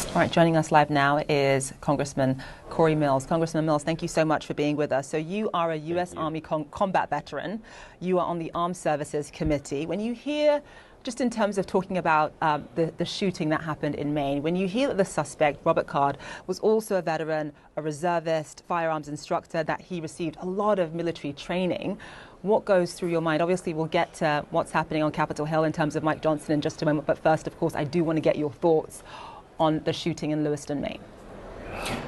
All right, joining us live now is Congressman Cory Mills. Congressman Mills, thank you so much for being with us. So you are a U.S. Army combat veteran. You are on the Armed Services Committee. When you hear, just in terms of talking about the shooting that happened in Maine, when you hear that the suspect, Robert Card, was also a veteran, a reservist, firearms instructor, that he received a lot of military training, what goes through your mind? Obviously, we'll get to what's happening on Capitol Hill in terms of Mike Johnson in just a moment. But first, of course, I do want to get your thoughts on the shooting in Lewiston, Maine.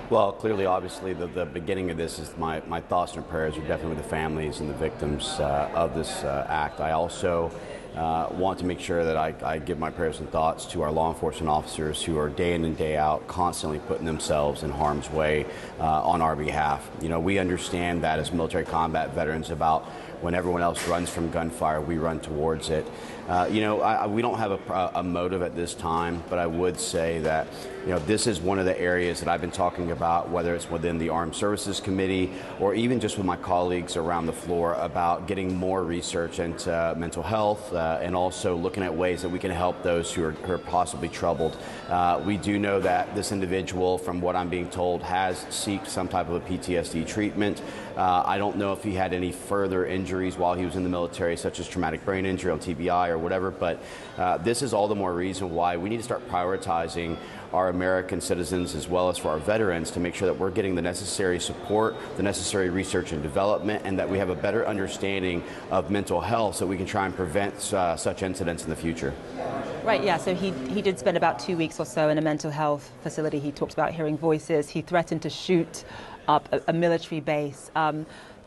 Well, clearly, obviously, the beginning of this is my thoughts and prayers are definitely with the families and the victims of this act. I also want to make sure that I give my prayers and thoughts to our law enforcement officers who are day in and day out constantly putting themselves in harm's way on our behalf. You know, we understand that as military combat veterans about when everyone else runs from gunfire, we run towards it. We don't have a motive at this time, but I would say that, this is one of the areas that I've been talking about, whether it's within the Armed Services Committee or even just with my colleagues around the floor, about getting more research into mental health and also looking at ways that we can help those who are possibly troubled. We do know that this individual, from what I'm being told, has sought some type of a PTSD treatment. I don't know if he had any further injuries while he was in the military, such as traumatic brain injury on TBI or whatever, but this is all the more reason why we need to start prioritizing our American citizens as well as for our veterans to make sure that we're getting the necessary support, the necessary research and development, and that we have a better understanding of mental health so we can try and prevent such incidents in the future. Right, yeah, so he did spend about 2 weeks or so in a mental health facility. He talked about hearing voices. He threatened to shoot up a military base.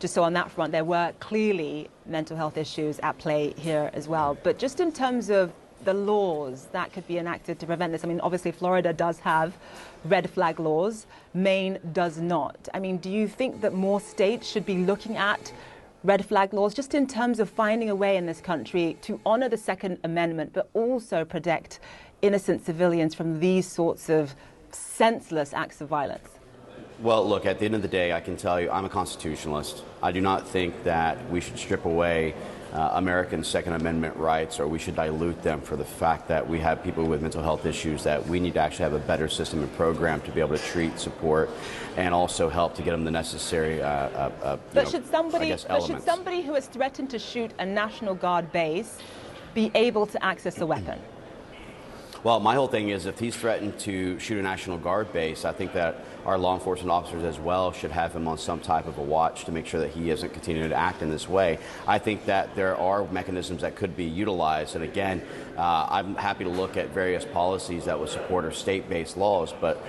Just so on that front, there were clearly mental health issues at play here as well. But just in terms of the laws that could be enacted to prevent this, I mean, obviously Florida does have red flag laws. Maine does not. I mean, do you think that more states should be looking at red flag laws just in terms of finding a way in this country to honor the Second Amendment, but also protect innocent civilians from these sorts of senseless acts of violence? Well, look, at the end of the day, I can tell you I'm a constitutionalist. I do not think that we should strip away American Second Amendment rights, or we should dilute them for the fact that we have people with mental health issues, that we need to actually have a better system and program to be able to treat, support, and also help to get them the necessary should somebody who has threatened to shoot a National Guard base be able to access a weapon? Well, my whole thing is if he's threatened to shoot a National Guard base, I think that our law enforcement officers as well should have him on some type of a watch to make sure that he isn't continuing to act in this way. I think that there are mechanisms that could be utilized. And again, I'm happy to look at various policies that would support our state-based laws. But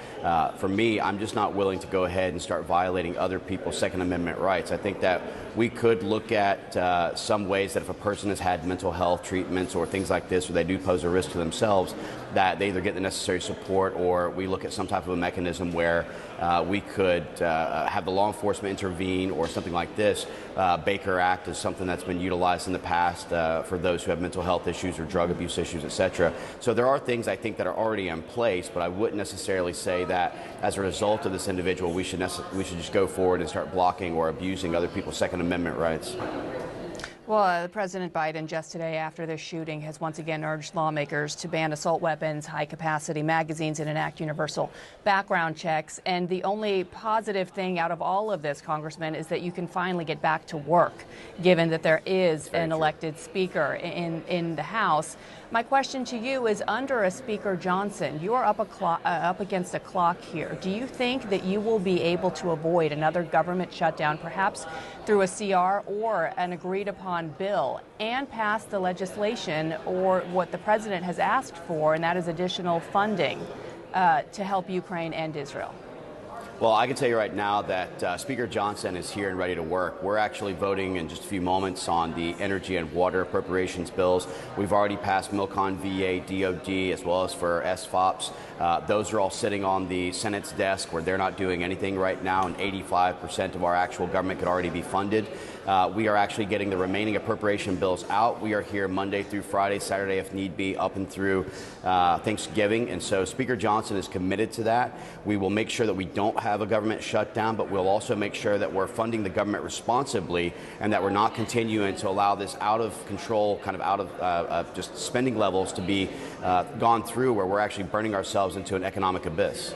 for me, I'm just not willing to go ahead and start violating other people's Second Amendment rights. I think that we could look at some ways that if a person has had mental health treatments or things like this, where they do pose a risk to themselves, that they either get the necessary support, or we look at some type of a mechanism where we could have the law enforcement intervene, or something like this. Baker Act is something that's been utilized in the past for those who have mental health issues or drug abuse issues, etc. So there are things I think that are already in place, but I wouldn't necessarily say that as a result of this individual we should just go forward and start blocking or abusing other people's Second Amendment rights. Well, President Biden just today after this shooting has once again urged lawmakers to ban assault weapons, high-capacity magazines, and enact universal background checks. And the only positive thing out of all of this, Congressman, is that you can finally get back to work, given that there is an elected speaker in the House. My question to you is, under a Speaker Johnson, you are up against a clock here. Do you think that you will be able to avoid another government shutdown, perhaps through a CR or an agreed-upon bill, and pass the legislation or what the president has asked for, and that is additional funding to help Ukraine and Israel? Well, I can tell you right now that Speaker Johnson is here and ready to work. We're actually voting in just a few moments on the energy and water appropriations bills. We've already passed MILCON, VA, DOD, as well as for SFOPs. Those are all sitting on the Senate's desk, where they're not doing anything right now, and 85% of our actual government could already be funded. We are actually getting the remaining appropriation bills out. We are here Monday through Friday, Saturday if need be, up and through Thanksgiving. And so Speaker Johnson is committed to that. We will make sure that we don't have a government shutdown, but we'll also make sure that we're funding the government responsibly and that we're not continuing to allow this out of control, kind of out of just spending levels to be gone through where we're actually burning ourselves into an economic abyss.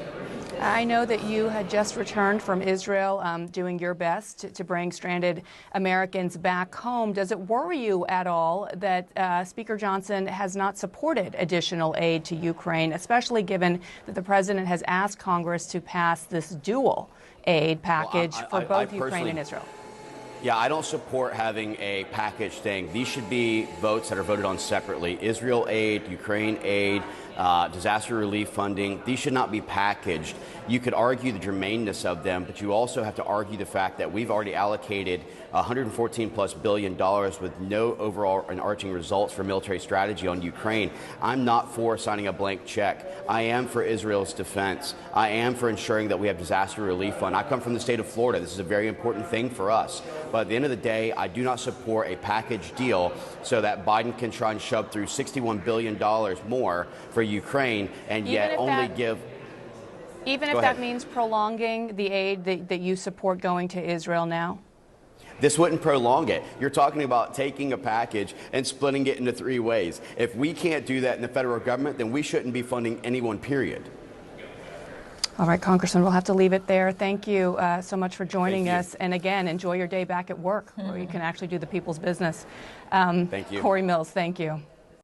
I know that you had just returned from Israel, doing your best to bring stranded Americans back home. Does it worry you at all that Speaker Johnson has not supported additional aid to Ukraine, especially given that the president has asked Congress to pass this dual aid package for both Ukraine and Israel? Yeah, I don't support having a package thing. These should be votes that are voted on separately. Israel aid, Ukraine aid, disaster relief funding, these should not be packaged. You could argue the germaneness of them, but you also have to argue the fact that we've already allocated $114+ billion with no overall and arching results for military strategy on Ukraine. I'm not for signing a blank check. I am for Israel's defense. I am for ensuring that we have disaster relief fund. I come from the state of Florida. This is a very important thing for us. But at the end of the day, I do not support a package deal so that Biden can try and shove through $61 billion more for Ukraine and yet only give... Even if that means prolonging the aid that you support going to Israel now? This wouldn't prolong it. You're talking about taking a package and splitting it into 3 ways. If we can't do that in the federal government, then we shouldn't be funding anyone, period. All right, Congressman, we'll have to leave it there. Thank you so much for joining us. And again, enjoy your day back at work where you can actually do the people's business. Thank you. Cory Mills, thank you.